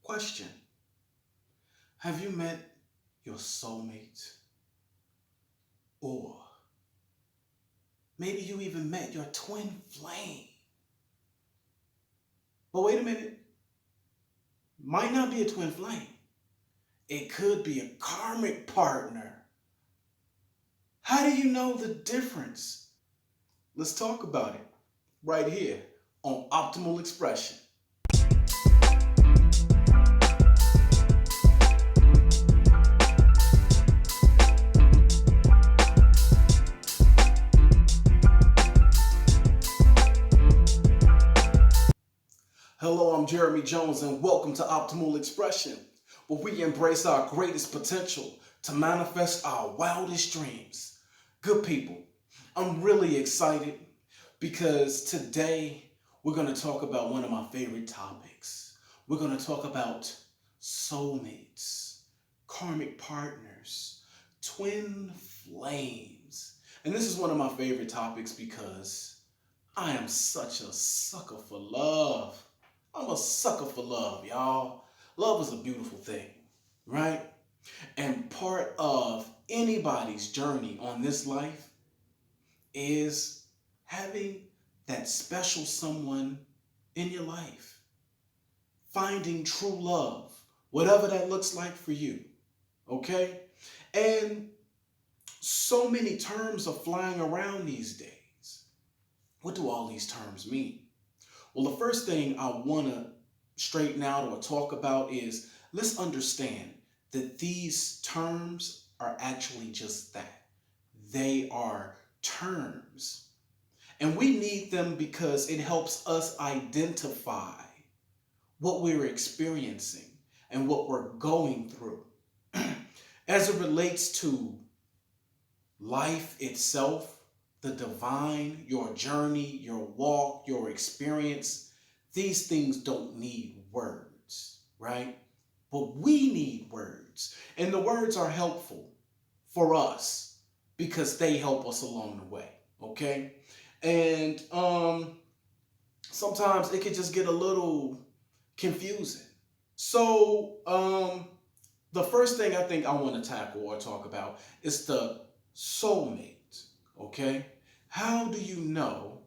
Question: have you met your soulmate? Or maybe you even met your twin flame? But wait a minute, might not be a twin flame. It could be a karmic partner. How do you know the difference? Let's talk about it right here on Optimal Expression. Hello, I'm Jeremy Jones, and welcome to Optimal Expression, where we embrace our greatest potential to manifest our wildest dreams. Good people, I'm really excited because today we're going to talk about one of my favorite topics. We're going to talk about soulmates, karmic partners, twin flames. And this is one of my favorite topics because I am such a sucker for love. I'm a sucker for love, y'all. Love is a beautiful thing, right? And part of anybody's journey on this life is having that special someone in your life. Finding true love, whatever that looks like for you, okay? And so many terms are flying around these days. What do all these terms mean? Well, the first thing I want to straighten out or talk about is let's understand that these terms are actually just that. They are terms. And we need them because it helps us identify what we're experiencing and what we're going through. As it relates to life itself, the divine, your journey, your walk, your experience, these things don't need words, right? But we need words. And the words are helpful for us because they help us along the way, okay? And sometimes it can just get a little confusing. So the first thing I think I want to tackle or talk about is the soulmate. Okay, how do you know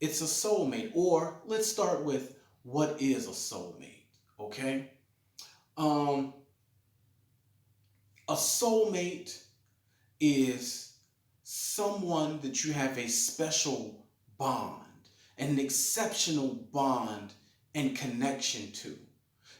it's a soulmate? Or let's start with what is a soulmate, okay? A soulmate is someone that you have a special bond, an exceptional bond and connection to.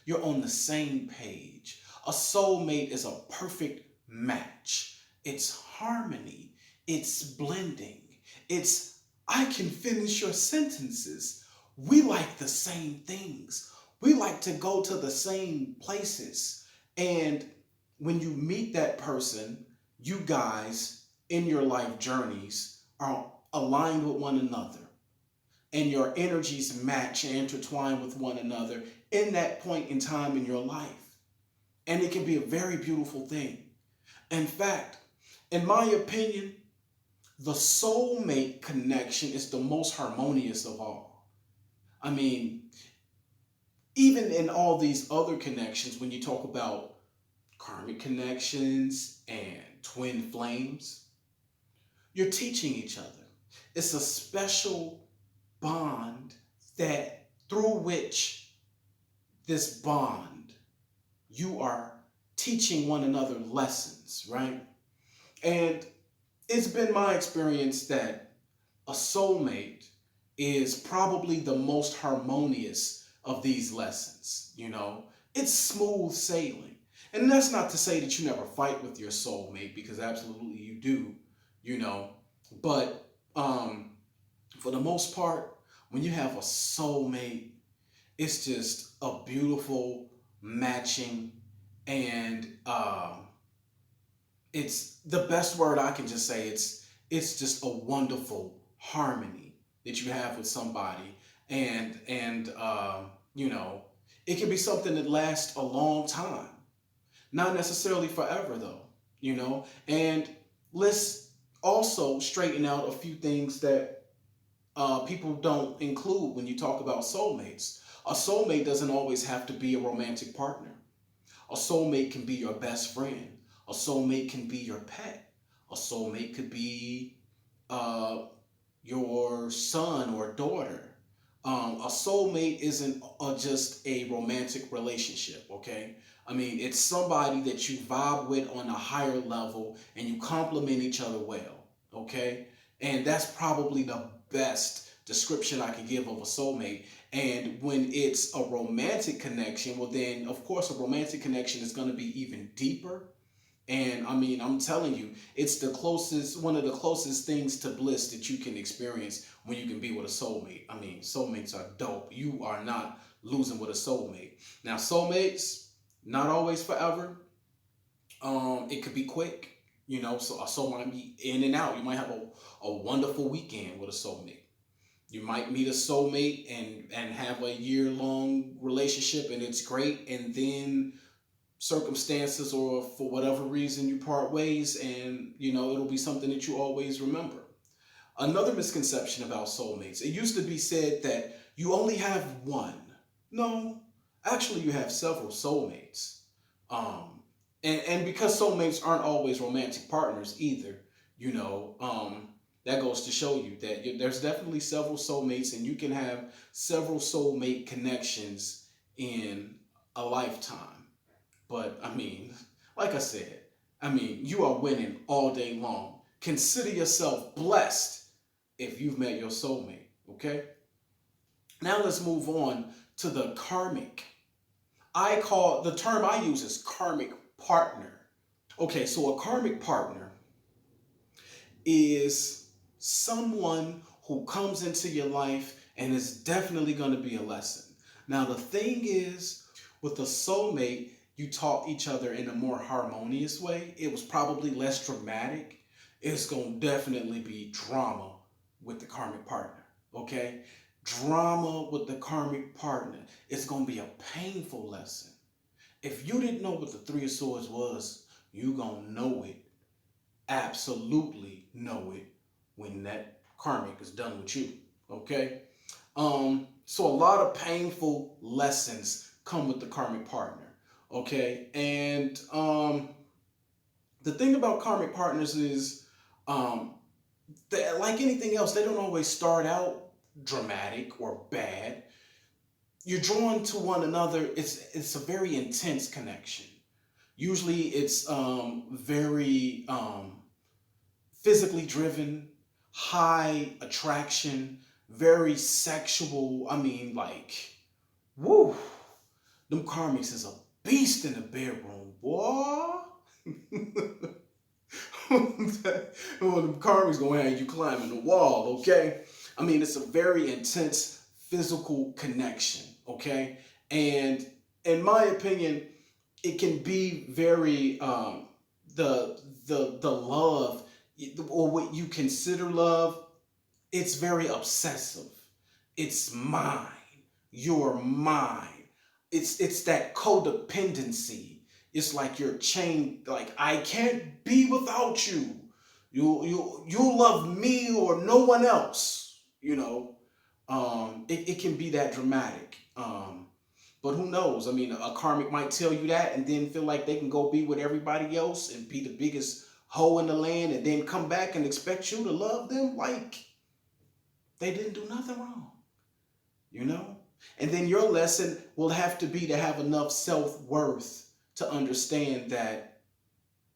You're on the same page. A soulmate is a perfect match. It's harmony. It's blending. It's, I can finish your sentences. We like the same things. We like to go to the same places. And when you meet that person, you guys in your life journeys are aligned with one another. And your energies match and intertwine with one another in that point in time in your life. And it can be a very beautiful thing. In fact, in my opinion, the soulmate connection is the most harmonious of all. I mean, even in all these other connections, when you talk about karmic connections and twin flames, you're teaching each other. It's a special bond that through which this bond, you are teaching one another lessons, right? And it's been my experience that a soulmate is probably the most harmonious of these lessons, you know? It's smooth sailing. And that's not to say that you never fight with your soulmate, because absolutely you do, you know? But for the most part, when you have a soulmate, it's just a beautiful matching and it's the best word I can just say. It's just a wonderful harmony that you have with somebody, and you know, it can be something that lasts a long time, not necessarily forever though, you know. And let's also straighten out a few things that people don't include when you talk about soulmates. A soulmate doesn't always have to be a romantic partner. A soulmate can be your best friend. A soulmate can be your pet. A soulmate could be uh, your son or daughter. A soulmate isn't just a romantic relationship, okay? I mean, it's somebody that you vibe with on a higher level and you complement each other well, okay? And that's probably the best description I can give of a soulmate. And when it's a romantic connection, well, then of course, a romantic connection is going to be even deeper. And I mean, I'm telling you, it's the closest, one of the closest things to bliss that you can experience when you can be with a soulmate. I mean, soulmates are dope. You are not losing with a soulmate. Now, soulmates, not always forever. It could be quick, you know, so a soul might be in and out. You might have a wonderful weekend with a soulmate. You might meet a soulmate and have a year-long relationship and it's great, and then circumstances or for whatever reason you part ways, and you know it'll be something that you always remember. Another misconception about soulmates: it used to be said that you only have one. No, actually you have several soulmates. And because soulmates aren't always romantic partners either, you know, that goes to show you that there's definitely several soulmates, and you can have several soulmate connections in a lifetime. But I mean, like I said, I mean, you are winning all day long. Consider yourself blessed if you've met your soulmate, okay? Now let's move on to the karmic. The term I use is karmic partner. Okay, so a karmic partner is someone who comes into your life and is definitely going to be a lesson. Now, the thing is, with a soulmate, you taught each other in a more harmonious way. It was probably less dramatic. It's going to definitely be drama with the karmic partner, okay? Drama with the karmic partner. It's going to be a painful lesson. If you didn't know what the Three of Swords was, you going to know it, absolutely know it, when that karmic is done with you, okay? So a lot of painful lessons come with the karmic partner. Okay, and the thing about karmic partners is, that, like anything else, they don't always start out dramatic or bad. You're drawn to one another. It's a very intense connection. Usually, it's very physically driven, high attraction, very sexual. I mean, like, woo, them karmics is a beast in the bedroom, boy. When the karmic's gonna have you climbing the wall, okay? I mean, it's a very intense physical connection, okay? And in my opinion, it can be very the love, or what you consider love. It's very obsessive. It's mine. You're mine. It's that codependency. It's like you're chained, like I can't be without you. You love me or no one else. You know, it can be that dramatic. But who knows? I mean, a karmic might tell you that and then feel like they can go be with everybody else and be the biggest hoe in the land, and then come back and expect you to love them like they didn't do nothing wrong. You know? And then your lesson will have to be to have enough self-worth to understand that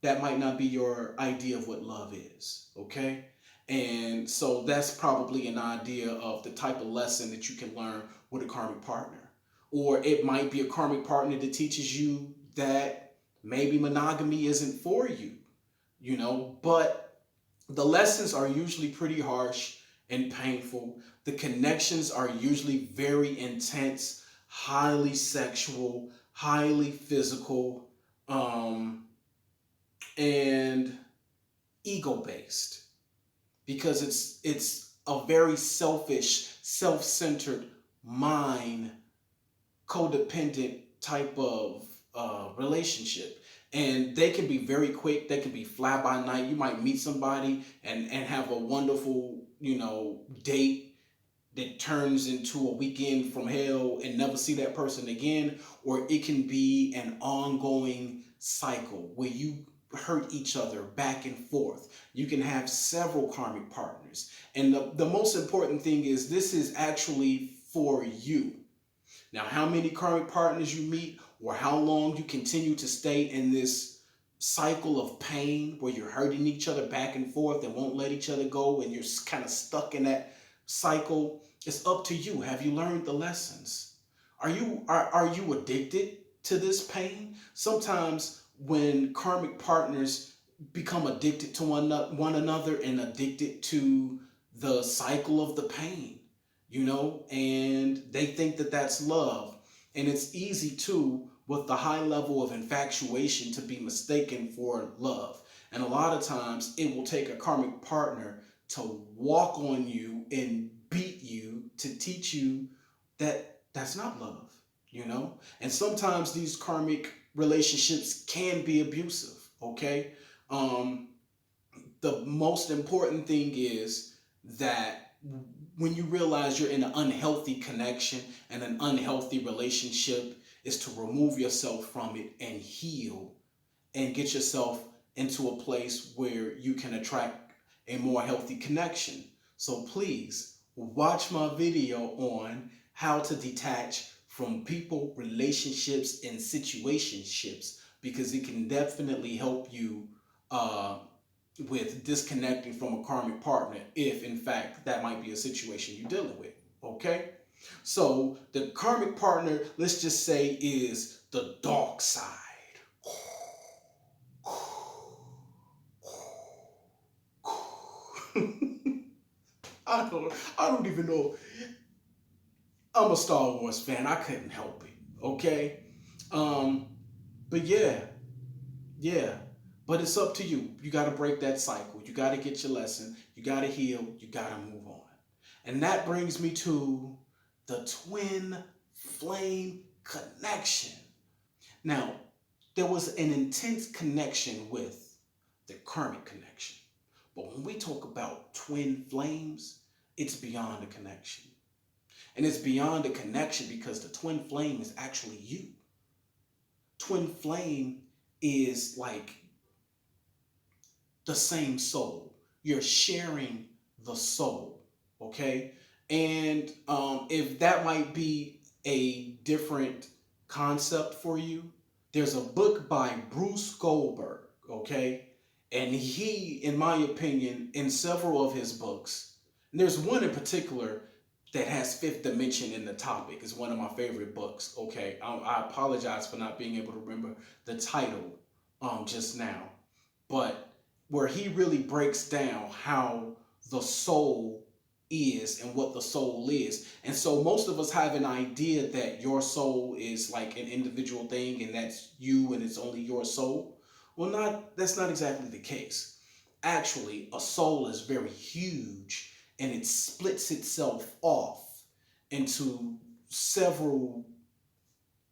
that might not be your idea of what love is, okay? And so that's probably an idea of the type of lesson that you can learn with a karmic partner. Or it might be a karmic partner that teaches you that maybe monogamy isn't for you, you know? But the lessons are usually pretty harsh and painful. The connections are usually very intense, highly sexual, highly physical, and ego-based, because it's a very selfish, self-centered, mind, codependent type of relationship. And they can be very quick. They can be fly by night. You might meet somebody and have a wonderful, you know, date, that turns into a weekend from hell and never see that person again, or it can be an ongoing cycle where you hurt each other back and forth. You can have several karmic partners. And the most important thing is this is actually for you. Now, how many karmic partners you meet or how long you continue to stay in this cycle of pain where you're hurting each other back and forth and won't let each other go and you're kind of stuck in that cycle, it's up to you. Have you learned the lessons? Are you addicted to this pain? Sometimes when karmic partners become addicted to one another and addicted to the cycle of the pain, and they think that that's love. And it's easy too with the high level of infatuation to be mistaken for love. And a lot of times it will take a karmic partner to walk on you and beat you to teach you that that's not love. And sometimes these karmic relationships can be abusive, okay? The most important thing is that when you realize you're in an unhealthy connection and an unhealthy relationship, is to remove yourself from it and heal and get yourself into a place where you can attract a more healthy connection. So please watch my video on how to detach from people, relationships, and situationships, because it can definitely help you with disconnecting from a karmic partner if in fact that might be a situation you're dealing with. Okay? So the karmic partner, let's just say, is the dark side. I don't even know. I'm a Star Wars fan. I couldn't help it. Okay? But yeah. But it's up to you. You got to break that cycle. You got to get your lesson. You got to heal. You got to move on. And that brings me to the twin flame connection. Now, there was an intense connection with the karmic connection. But when we talk about twin flames, it's beyond a connection. And it's beyond a connection because the twin flame is actually you. Twin flame is like the same soul. You're sharing the soul, okay? And if that might be a different concept for you, there's a book by Bruce Goldberg, okay? And he, in my opinion, in several of his books, and there's one in particular that has Fifth Dimension in the topic. It's one of my favorite books, okay? I apologize for not being able to remember the title just now. But where he really breaks down how the soul is and what the soul is. And so most of us have an idea that your soul is like an individual thing and that's you and it's only your soul. Well, that's not exactly the case. Actually, a soul is very huge and it splits itself off into several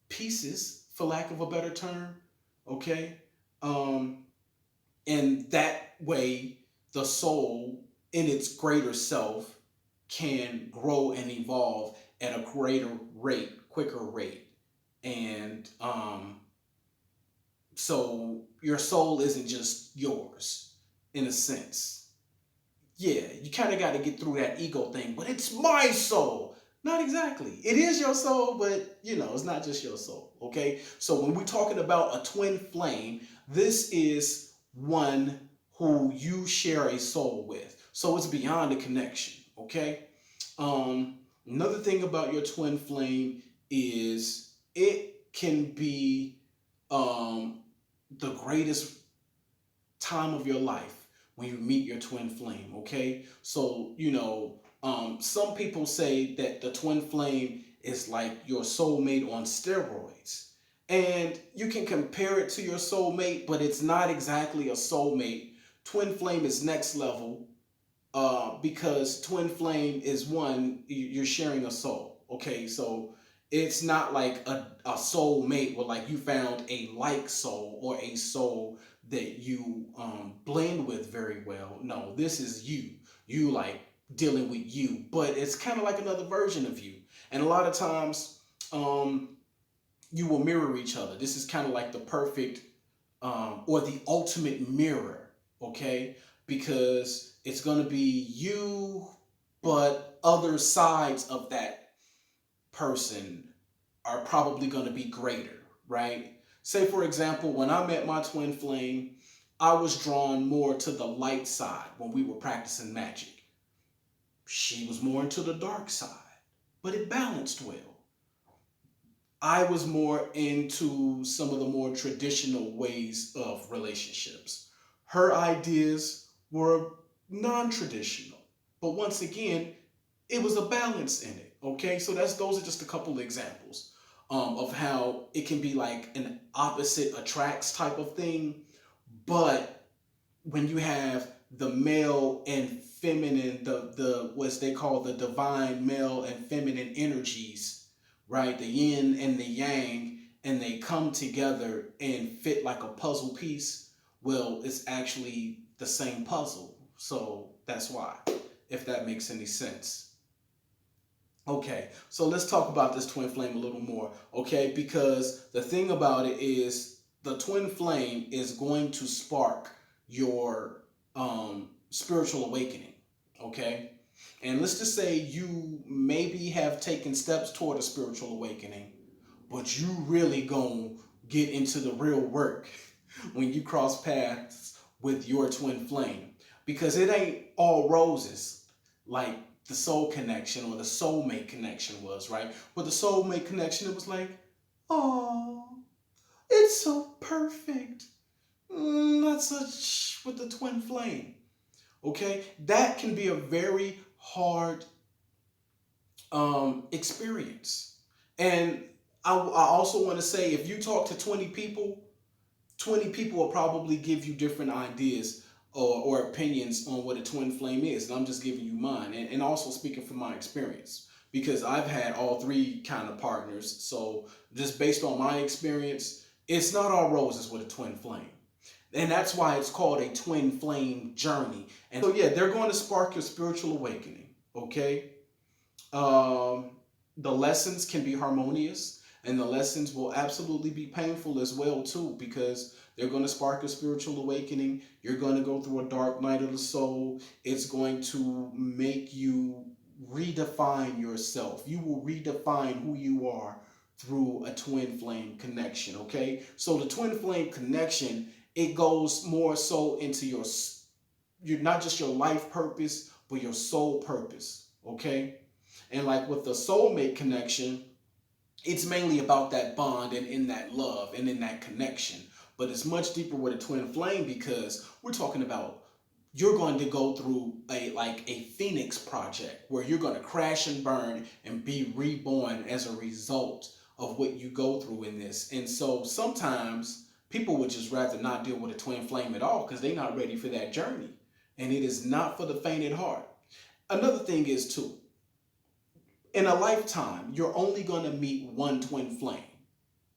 pieces, for lack of a better term, okay? And that way, the soul in its greater self can grow and evolve at a greater rate, quicker rate. And so your soul isn't just yours in a sense. Yeah, you kind of got to get through that ego thing, but it's my soul. Not exactly. It is your soul, but it's not just your soul, okay? So when we're talking about a twin flame, this is one who you share a soul with. So it's beyond a connection, okay? Another thing about your twin flame is it can be the greatest time of your life when you meet your twin flame, okay? So, some people say that the twin flame is like your soulmate on steroids. And you can compare it to your soulmate, but it's not exactly a soulmate. Twin flame is next level because twin flame is one, you're sharing a soul, okay? So it's not like a soulmate where like you found a like soul or a soul that you blend with very well. No, this is you. You like dealing with you, but it's kind of like another version of you. And a lot of times, um, you will mirror each other. This is kind of like the perfect or the ultimate mirror, okay? Because it's going to be you, but other sides of that person are probably going to be greater, right? Say, for example, when I met my twin flame, I was drawn more to the light side when we were practicing magic. She was more into the dark side, but it balanced well. I was more into some of the more traditional ways of relationships. Her ideas were non traditional. But once again, it was a balance in it. Okay, so those are just a couple of examples of how it can be like an opposite attracts type of thing. But when you have the male and feminine, the what they call the divine male and feminine energies, right? The yin and the yang, and they come together and fit like a puzzle piece. Well, it's actually the same puzzle. So that's why, if that makes any sense. Okay, so let's talk about this twin flame a little more, okay? Because the thing about it is the twin flame is going to spark your spiritual awakening, okay? And let's just say you maybe have taken steps toward a spiritual awakening, but you really gonna get into the real work when you cross paths with your twin flame. Because it ain't all roses like the soul connection or the soulmate connection was, right? With the soulmate connection, it was like, oh, it's so perfect. Not such with the twin flame. Okay, that can be a very hard experience. And I also want to say, if you talk to 20 people, 20 people will probably give you different ideas or opinions on what a twin flame is. And I'm just giving you mine, and also speaking from my experience, because I've had all three kind of partners. So just based on my experience, it's not all roses with a twin flame. And that's why it's called a twin flame journey. And so, yeah, they're going to spark your spiritual awakening. Okay. Um, the lessons can be harmonious, and the lessons will absolutely be painful as well too, because they're going to spark a spiritual awakening. You're going to go through a dark night of the soul. It's going to make you redefine yourself. You will redefine who you are through a twin flame connection. Okay, so the twin flame connection, it goes more so into your not just your life purpose, but your soul purpose. Okay, and like with the soulmate connection, it's mainly about that bond and in that love and in that connection. But it's much deeper with a twin flame, because we're talking about you're going to go through a phoenix project where you're going to crash and burn and be reborn as a result of what you go through in this. And so sometimes people would just rather not deal with a twin flame at all because they're not ready for that journey. And it is not for the faint at heart. Another thing is too, in a lifetime, you're only going to meet one twin flame.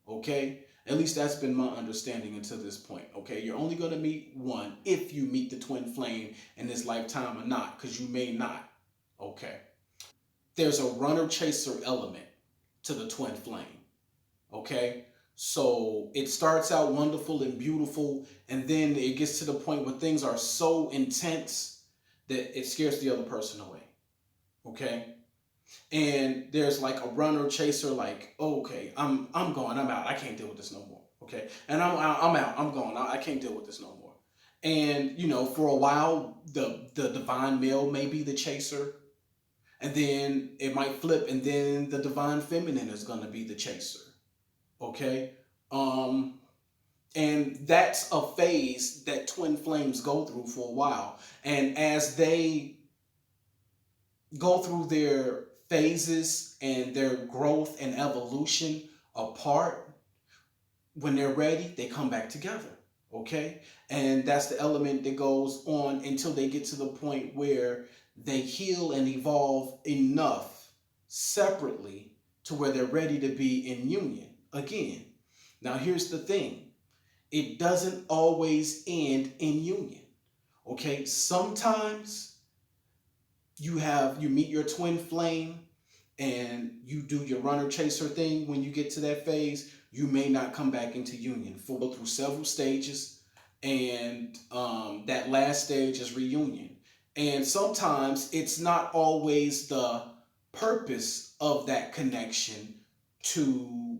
Okay? At least that's been my understanding until this point. Okay? You're only going to meet one if you meet the twin flame in this lifetime or not, because you may not. Okay? There's a runner chaser element to the twin flame. Okay? So it starts out wonderful and beautiful, and then it gets to the point where things are so intense that it scares the other person away. Okay? And there's like a runner chaser, like, oh, okay, I'm going, I'm out, I can't deal with this no more. Okay, and I'm out, I'm going, I can't deal with this no more. And for a while, the divine male may be the chaser, and then it might flip, and then the divine feminine is going to be the chaser. Okay, um, and that's a phase that twin flames go through for a while, and as they go through their phases and their growth and evolution apart, when they're ready, they come back together. Okay? And that's the element that goes on until they get to the point where they heal and evolve enough separately to where they're ready to be in union again. Now, here's the thing, it doesn't always end in union. Okay? Sometimes you meet your twin flame and you do your runner chaser thing. When you get to that phase, you may not come back into union. Go through several stages, and that last stage is reunion. And sometimes it's not always the purpose of that connection to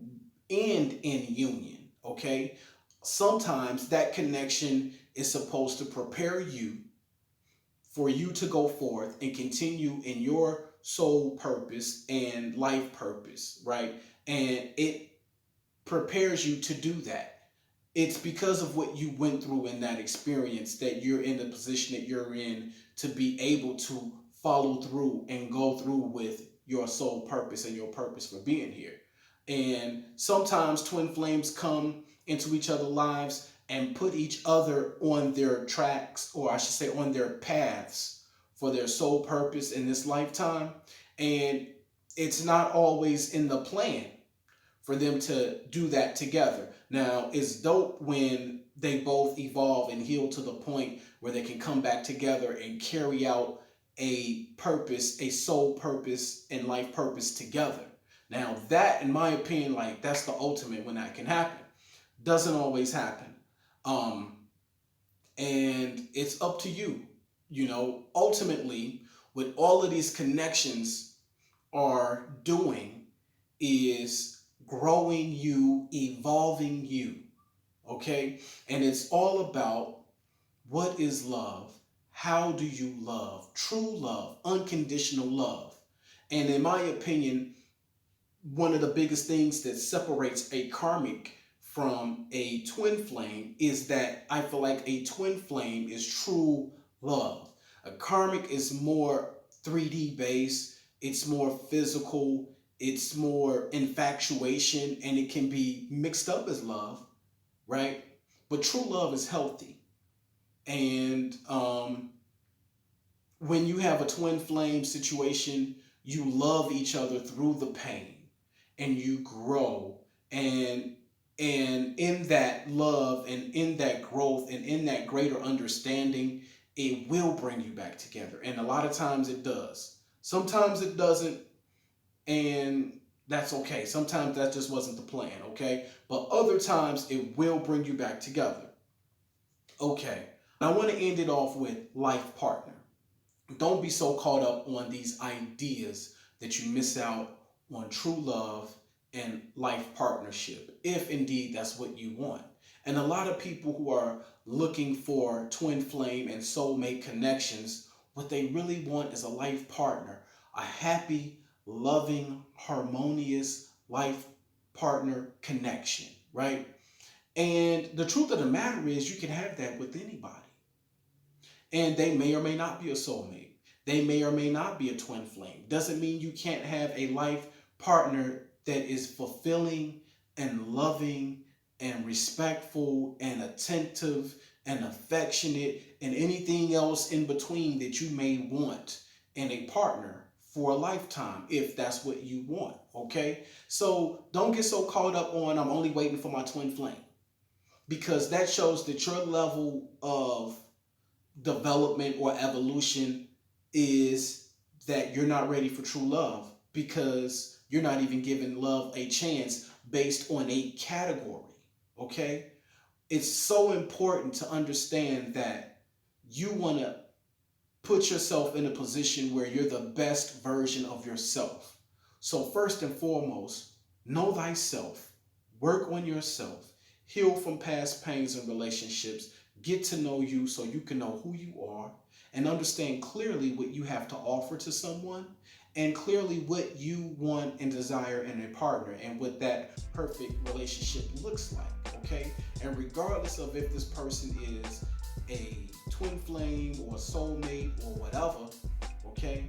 end in union. Okay, sometimes that connection is supposed to prepare you for you to go forth and continue in your soul purpose and life purpose, right? And it prepares you to do that. It's because of what you went through in that experience that you're in the position that you're in to be able to follow through and go through with your soul purpose and your purpose for being here. And sometimes twin flames come into each other's lives and put each other on their tracks, or I should say on their paths for their soul purpose in this lifetime. And it's not always in the plan for them to do that together. Now, it's dope when they both evolve and heal to the point where they can come back together and carry out a purpose, a soul purpose and life purpose together. Now, that, in my opinion, like that's the ultimate when that can happen. Doesn't always happen. And it's up to you. You know, ultimately, what all of these connections are doing is growing you, evolving you. Okay? And it's all about what is love? How do you love? True love, unconditional love. And in my opinion, one of the biggest things that separates a karmic from a twin flame is that I feel like a twin flame is true love. A karmic is more 3D based, it's more physical, it's more infatuation, and it can be mixed up as love, right? But true love is healthy. And when you have a twin flame situation, you love each other through the pain and you grow, and in that love and in that growth and in that greater understanding, it will bring you back together. And a lot of times it does. Sometimes it doesn't, and that's okay. Sometimes that just wasn't the plan, okay? But other times it will bring you back together. Okay, I want to end it off with life partner. Don't be so caught up on these ideas that you miss out on true love and life partnership, if indeed that's what you want. And a lot of people who are looking for twin flame and soulmate connections, what they really want is a life partner, a happy, loving, harmonious life partner connection, right? And the truth of the matter is you can have that with anybody. And they may or may not be a soulmate. They may or may not be a twin flame. Doesn't mean you can't have a life partner that is fulfilling and loving and respectful and attentive and affectionate and anything else in between that you may want in a partner for a lifetime, if that's what you want, okay? So don't get so caught up on I'm only waiting for my twin flame, because that shows that your level of development or evolution is that you're not ready for true love, because you're not even giving love a chance based on a category, okay? It's so important to understand that you want to put yourself in a position where you're the best version of yourself. So first and foremost, know thyself, work on yourself, heal from past pains and relationships, get to know you so you can know who you are, and understand clearly what you have to offer to someone, and clearly what you want and desire in a partner and what that perfect relationship looks like, okay? And regardless of if this person is a twin flame or soulmate or whatever, okay,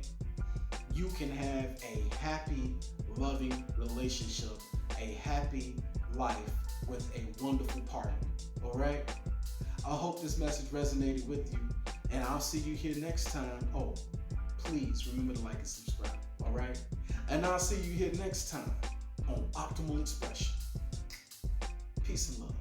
you can have a happy, loving relationship, a happy life with a wonderful partner, all right? I hope this message resonated with you, and I'll see you here next time. Oh, please remember to like and subscribe, all right? And I'll see you here next time on Optimal Expression. Peace and love.